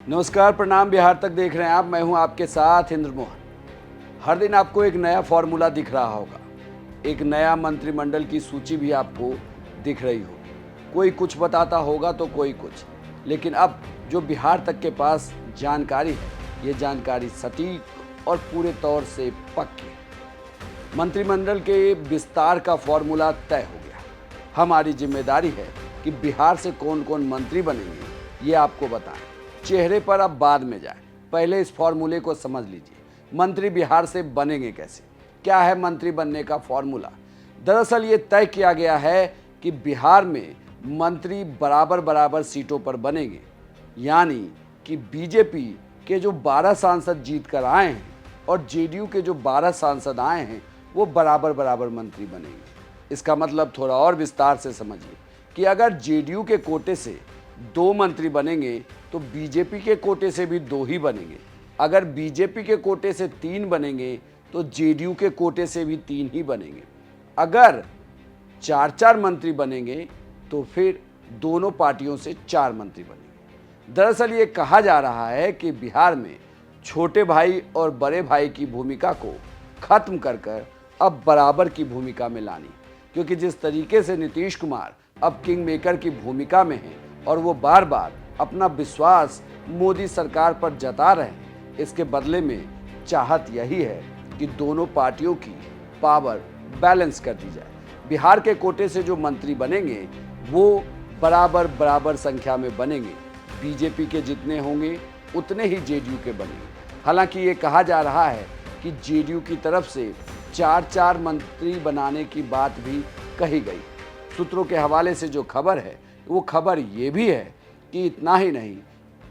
नमस्कार, प्रणाम। बिहार तक देख रहे हैं आप। मैं हूं आपके साथ इंद्र मोहन। हर दिन आपको एक नया फॉर्मूला दिख रहा होगा, एक नया मंत्रिमंडल की सूची भी आपको दिख रही होगी। कोई कुछ बताता होगा तो कोई कुछ, लेकिन अब जो बिहार तक के पास जानकारी है, ये जानकारी सटीक और पूरे तौर से पक्की है। मंत्रिमंडल के विस्तार का फॉर्मूला तय हो गया। हमारी जिम्मेदारी है कि बिहार से कौन कौन मंत्री बनेंगे ये आपको बताएं। चेहरे पर अब बाद में जाए, पहले इस फॉर्मूले को समझ लीजिए। मंत्री बिहार से बनेंगे कैसे? क्या है मंत्री बनने का फॉर्मूला? दरअसल ये तय किया गया है कि बिहार में मंत्री बराबर बराबर सीटों पर बनेंगे, यानी कि बीजेपी के जो 12 सांसद जीत कर आए हैं और जेडीयू के जो 12 सांसद आए हैं वो बराबर बराबर मंत्री बनेंगे। इसका मतलब थोड़ा और विस्तार से समझिए कि अगर जेडीयू के कोटे से 2 मंत्री बनेंगे तो बीजेपी के कोटे से भी 2 ही बनेंगे। अगर बीजेपी के कोटे से 3 बनेंगे तो जेडीयू के कोटे से भी 3 ही बनेंगे। अगर 4-4 मंत्री बनेंगे तो फिर दोनों पार्टियों से 4 मंत्री बनेंगे। दरअसल ये कहा जा रहा है कि बिहार में छोटे भाई और बड़े भाई की भूमिका को खत्म कर अब बराबर की भूमिका में लानी, क्योंकि जिस तरीके से नीतीश कुमार अब किंग मेकर की भूमिका में हैं और वो बार बार अपना विश्वास मोदी सरकार पर जता रहे हैं, इसके बदले में चाहत यही है कि दोनों पार्टियों की पावर बैलेंस कर दी जाए। बिहार के कोटे से जो मंत्री बनेंगे वो बराबर बराबर संख्या में बनेंगे। बीजेपी के जितने होंगे उतने ही जेडीयू के बनेंगे। हालांकि ये कहा जा रहा है कि जेडीयू की तरफ से 4-4 मंत्री बनाने की बात भी कही गई। सूत्रों के हवाले से जो खबर है वो खबर ये भी है कि इतना ही नहीं,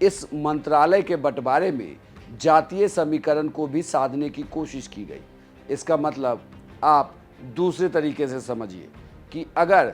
इस मंत्रालय के बंटवारे में जातीय समीकरण को भी साधने की कोशिश की गई। इसका मतलब आप दूसरे तरीके से समझिए कि अगर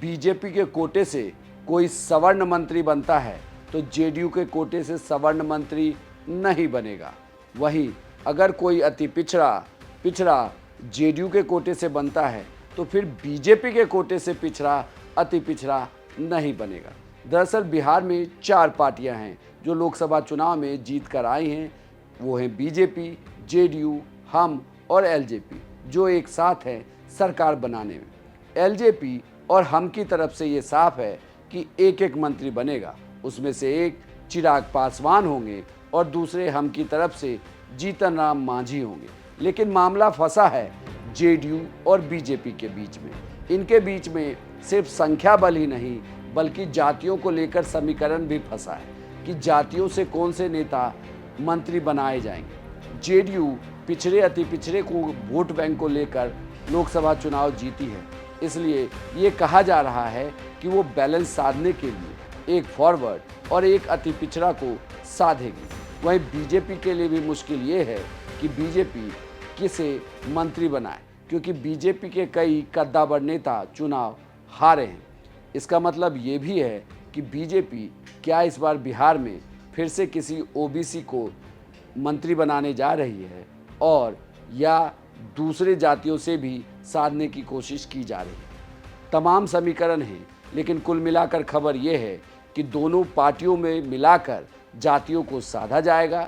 बीजेपी के कोटे से कोई सवर्ण मंत्री बनता है तो जेडीयू के कोटे से सवर्ण मंत्री नहीं बनेगा। वहीं अगर कोई अति पिछड़ा जेडीयू के कोटे से बनता है तो फिर बीजेपी के कोटे से पिछड़ा अति पिछड़ा नहीं बनेगा। दरअसल बिहार में 4 पार्टियां हैं जो लोकसभा चुनाव में जीत कर आई हैं। वो हैं बीजेपी, जेडीयू, हम और एलजेपी, जो एक साथ हैं सरकार बनाने में। एलजेपी और हम की तरफ से ये साफ है कि एक एक मंत्री बनेगा। उसमें से एक चिराग पासवान होंगे और दूसरे हम की तरफ से जीतन राम मांझी होंगे। लेकिन मामला फंसा है जेडीयू और बीजेपी के बीच में। इनके बीच में सिर्फ संख्या बल ही नहीं बल्कि जातियों को लेकर समीकरण भी फंसा है कि जातियों से कौन से नेता मंत्री बनाए जाएंगे। जेडीयू पिछड़े अति पिछड़े को वोट बैंक को लेकर लोकसभा चुनाव जीती है, इसलिए ये कहा जा रहा है कि वो बैलेंस साधने के लिए एक फॉरवर्ड और एक अति पिछड़ा को साधेगी। वहीं बीजेपी के लिए भी मुश्किल ये है कि बीजेपी किसे मंत्री बनाए, क्योंकि बीजेपी के कई कद्दावर नेता चुनाव हारे हैं। इसका मतलब ये भी है कि बीजेपी क्या इस बार बिहार में फिर से किसी ओबीसी को मंत्री बनाने जा रही है और या दूसरे जातियों से भी साधने की कोशिश की जा रही है। तमाम समीकरण हैं, लेकिन कुल मिलाकर खबर ये है कि दोनों पार्टियों में मिलाकर जातियों को साधा जाएगा।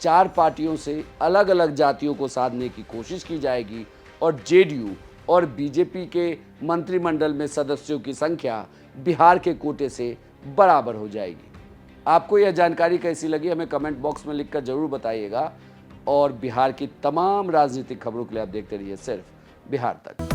4 पार्टियों से अलग अलग जातियों को साधने की कोशिश की जाएगी और जेडीयू और बीजेपी के मंत्रिमंडल में सदस्यों की संख्या बिहार के कोटे से बराबर हो जाएगी। आपको यह जानकारी कैसी लगी हमें कमेंट बॉक्स में लिखकर जरूर बताइएगा। और बिहार की तमाम राजनीतिक खबरों के लिए आप देखते रहिए सिर्फ बिहार तक।